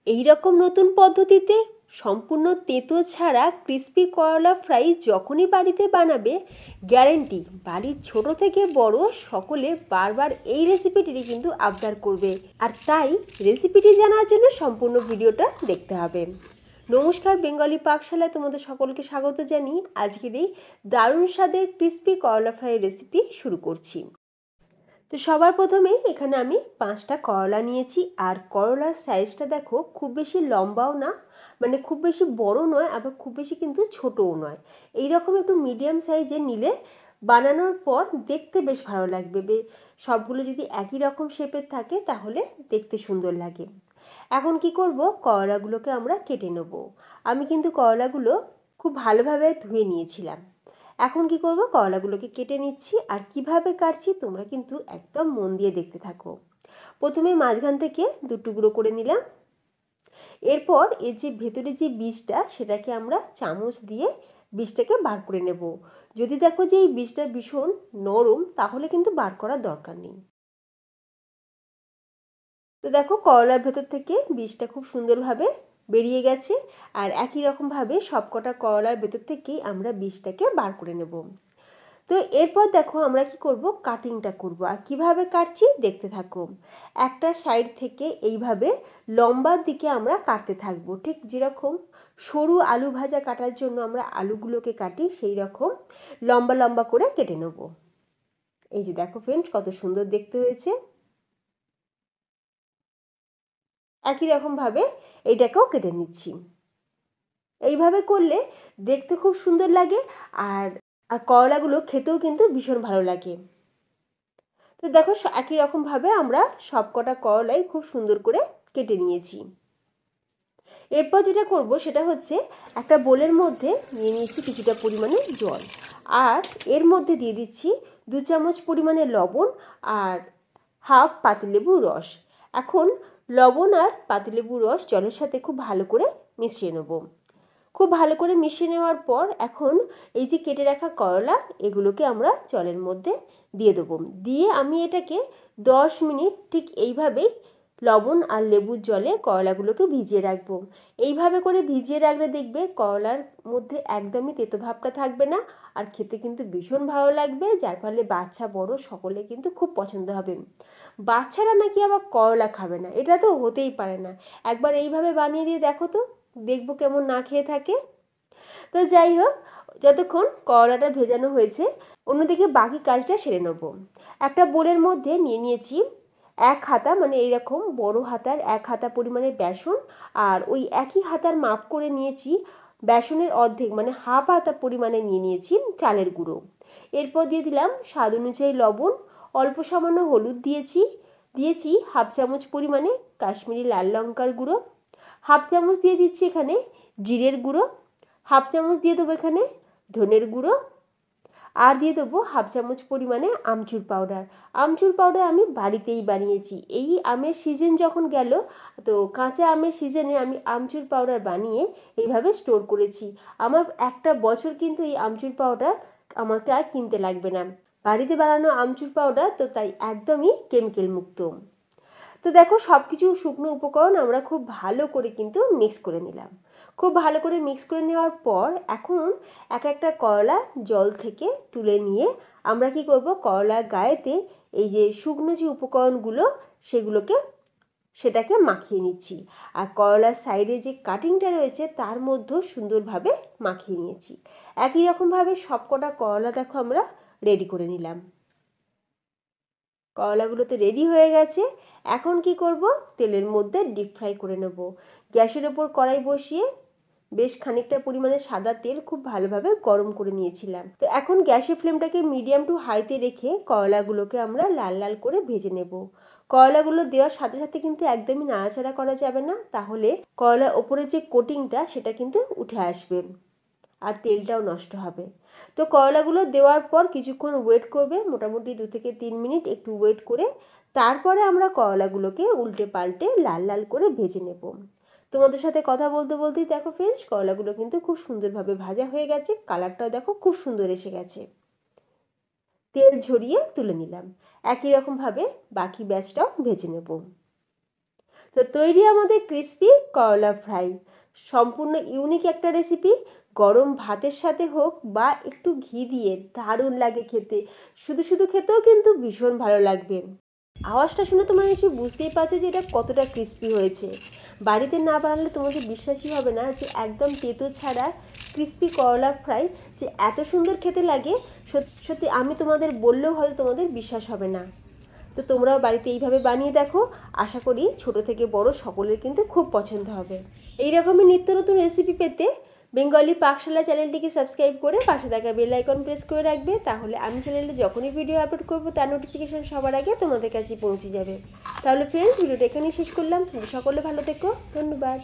এই রকম নতুন পদ্ধতিতে সম্পূর্ণ তেতো ছাড়া ক্রিস্পি করলা ফ্রাই যখনই বাড়িতে বানাবে, গ্যারেন্টি বাড়ির ছোট থেকে বড় সকলে বারবার এই রেসিপিটিরই কিন্তু আবদার করবে। আর তাই রেসিপিটি জানার জন্য সম্পূর্ণ ভিডিওটা দেখতে হবে। নমস্কার, বেঙ্গলি পাকশালায় তোমাদের সকলকে স্বাগত জানিয়ে আজকের এই দারুণ স্বাদের ক্রিস্পি করলা ফ্রাই রেসিপি শুরু করছি। তো সবার প্রথমে এখানে আমি 5টা করলা নিয়েছি। আর করলার সাইজটা দেখো, খুব বেশি লম্বাও না, মানে খুব বেশি বড় নয়, আবার খুব বেশি কিন্তু ছোটও নয়। এই রকম একটু মিডিয়াম সাইজে নিলে বানানোর পর দেখতে বেশ ভালো লাগবে। সবগুলো যদি একই রকম শেপের থাকে তাহলে দেখতে সুন্দর লাগে। এখন কি করব, করলাগুলোকে আমরা কেটে নেব। আমি কিন্তু করলাগুলো খুব ভালোভাবে ধুয়ে নিয়েছিলাম। এখন কি করব, করলাগুলোকে কেটে নিচ্ছি। আর কিভাবে কাটছি তোমরা কিন্তু একদম মন দিয়ে দেখতে থাকো। প্রথমে মাঝখান থেকে 2 টুকরো করে নিলাম। এরপর এর যে ভেতরে যে বীজটা, সেটাকে আমরা চামচ দিয়ে বীজটাকে বার করে নেব। যদি দেখো যে এই বীজটা ভীষণ নরম, তাহলে কিন্তু বার করার দরকার নেই। তো দেখো, করলার ভেতর থেকে বীজটা খুব সুন্দরভাবে বেরিয়ে গেছে। আর একই রকমভাবে সবকটা করলার ভেতর থেকেই আমরা বীজটাকে বার করে নেব। তো এরপর দেখো আমরা কি করব, কাটিংটা করব। আর কিভাবে কাটছি দেখতে থাকো। একটা সাইড থেকে এইভাবে লম্বার দিকে আমরা কাটতে থাকবো, ঠিক যেরকম সরু আলু ভাজা কাটার জন্য আমরা আলুগুলোকে কাটি, সেই রকম লম্বা লম্বা করে কেটে নেব। এই যে দেখো ফ্রেন্ডস, কত সুন্দর দেখতে হয়েছে। একই রকমভাবে এইটাকেও কেটে নিচ্ছি। এইভাবে করলে দেখতে খুব সুন্দর লাগে, আর আর করলাগুলো খেতেও কিন্তু ভীষণ ভালো লাগে। তো দেখো, একই রকমভাবে আমরা সবকটা করলাই খুব সুন্দর করে কেটে নিয়েছি। এরপর যেটা করব সেটা হচ্ছে, একটা বোলের মধ্যে নিয়ে নিয়েছি কিছুটা পরিমাণে জল। আর এর মধ্যে দিয়ে দিচ্ছি 2 চামচ পরিমাণে লবণ আর হাফ পাতিলেবুর রস। এখন লবণ আর পাতিলেবুর রস জলের সাথে খুব ভালো করে মিশিয়ে নেব। খুব ভালো করে মিশিয়ে নেওয়ার পর এখন এই যে কেটে রাখা করলা, এগুলোকে আমরা জলের মধ্যে দিয়ে দেবো। দিয়ে আমি এটাকে 10 মিনিট ঠিক এইভাবেই লবণ আর লেবুর জলে করলাগুলোকে ভিজিয়ে রাখবো। এইভাবে করে ভিজিয়ে রাখলে দেখবে করলার মধ্যে একদমই তেতো ভাবটা থাকবে না, আর খেতে কিন্তু ভীষণ ভালো লাগবে, যার ফলে বাচ্চা বড় সকলে কিন্তু খুব পছন্দ হবে। বাচ্চারা নাকি আবার করলা খাবে না, এটা তো হতেই পারে না। একবার এইভাবে বানিয়ে দিয়ে দেখো তো, দেখবো কেমন না খেয়ে থাকে। তো যাই হোক, যতক্ষণ করলাটা ভেজানো হয়েছে, অন্যদিকে বাকি কাজটা সেরে নেব। একটা বোলের মধ্যে নিয়ে নিয়েছি 1 হাতা, মানে এইরকম বড় হাতার 1 হাতা পরিমাণে বেসন। আর ওই একই হাতার মাপ করে নিয়েছি বেসনের অর্ধেক, মানে হাফ হাতা পরিমাণে নিয়ে নিয়েছি চালের গুঁড়ো। এরপর দিয়ে দিলাম স্বাদ অনুযায়ী লবণ, অল্প সামান্য হলুদ দিয়েছি হাফ চামচ পরিমাণে কাশ্মীরি লাল লঙ্কার গুঁড়ো, হাফ চামচ দিয়ে দিচ্ছি এখানে জিরের গুঁড়ো, হাফ চামচ দিয়ে দেবো এখানে ধনের গুঁড়ো, আর দিয়ে দেবো হাফ চামচ পরিমাণে আমচুর পাউডার। আমচুর পাউডার আমি বাড়িতেই বানিয়েছি। এই আমের সিজন যখন গেল, তো কাঁচা আমের সিজনে আমি আমচুর পাউডার বানিয়ে এইভাবে স্টোর করেছি। আমার একটা বছর কিন্তু এই আমচুর পাউডার আমাকে আর কিনতে লাগবে না। বাড়িতে বানানো আমচুর পাউডার তো, তাই একদমই কেমিক্যাল মুক্ত। তো দেখো, সব কিছু শুকনো উপকরণ আমরা খুব ভালো করে কিন্তু মিক্স করে নিলাম। খুব ভালো করে মিক্স করে নেওয়ার পর এখন এক একটা করলা জল থেকে তুলে নিয়ে আমরা কি করব, করলার গায়েতে এই যে শুকনো যে উপকরণগুলো সেটাকে মাখিয়ে নিচ্ছি। আর করলার সাইডে যে কাটিংটা রয়েছে তার মধ্যেও সুন্দরভাবে মাখিয়ে নিয়েছি। একই রকমভাবে সবকটা করলা দেখো আমরা রেডি করে নিলাম। করলাগুলো তো রেডি হয়ে গেছে। এখন কি করব, তেলের মধ্যে ডিপ ফ্রাই করে নেব। গ্যাসের ওপর কড়াই বসিয়ে বেশ খানিকটা পরিমাণে সাদা তেল খুব ভালোভাবে গরম করে নিয়েছিলাম। তো এখন গ্যাসের ফ্লেমটাকে মিডিয়াম টু হাইতে রেখে করলাগুলোকে আমরা লাল লাল করে ভেজে নেব। করলাগুলো দেওয়ার সাথে সাথে কিন্তু একদমই নাড়াচাড়া করা যাবে না, তাহলে করলার ওপরে যে কোটিংটা সেটা কিন্তু উঠে আসবে আর তেলটাও নষ্ট হবে। তো করলাগুলো দেওয়ার পর কিছুক্ষণ ওয়েট করবে, মোটামুটি 2 থেকে 3 মিনিট একটু ওয়েট করে তারপরে আমরা করলাগুলোকে উল্টে পাল্টে লাল লাল করে ভেজে নেব। তোমাদের সাথে কথা বলতে বলতেই দেখো ফ্রেন্ডস, করলাগুলো কিন্তু খুব সুন্দরভাবে ভাজা হয়ে গেছে, কালারটাও দেখো খুব সুন্দর এসে গেছে। তেল ঝরিয়ে তুলে নিলাম। একই রকমভাবে বাকি ব্যাচটাও ভেজে নেব। তো তৈরি আমাদের ক্রিস্পি করলা ফ্রাই। সম্পূর্ণ ইউনিক একটা রেসিপি। গরম ভাতের সাথে হোক বা একটু ঘি দিয়ে দারুণ লাগে খেতে। শুধু শুধু খেতেও কিন্তু ভীষণ ভালো লাগবে। আওয়াজটা শুনে তোমরা নিশ্চয়ই বুঝতেই পারছো যে এটা কতটা ক্রিস্পি হয়েছে। বাড়িতে না বানালে তোমাদের বিশ্বাসই হবে না যে একদম তেতো ছাড়া ক্রিস্পি করলা ফ্রাই যে এত সুন্দর খেতে লাগে। সত্যি আমি তোমাদের বললেও হয়তো তোমাদের বিশ্বাস হবে না। তো তোমরাও বাড়িতে এইভাবে বানিয়ে দেখো। আশা করি ছোট থেকে বড় সকলের কিন্তু খুব পছন্দ হবে। এই রকমই নিত্য নতুন রেসিপি পেতে বেঙ্গলি পাকশালা চ্যানেলটিকে সাবস্ক্রাইব করে পাশে থাকা বেল আইকন প্রেস করে রাখবে। তাহলে আমি চ্যানেলে যখনই ভিডিও আপলোড করবো তার নোটিফিকেশন সবার আগে তোমাদের কাছে পৌঁছে যাবে। তাহলে ফ্রেন্ডস, ভিডিওটা এখানেই শেষ করলাম। তোমরা সকলে ভালো থেকো। ধন্যবাদ।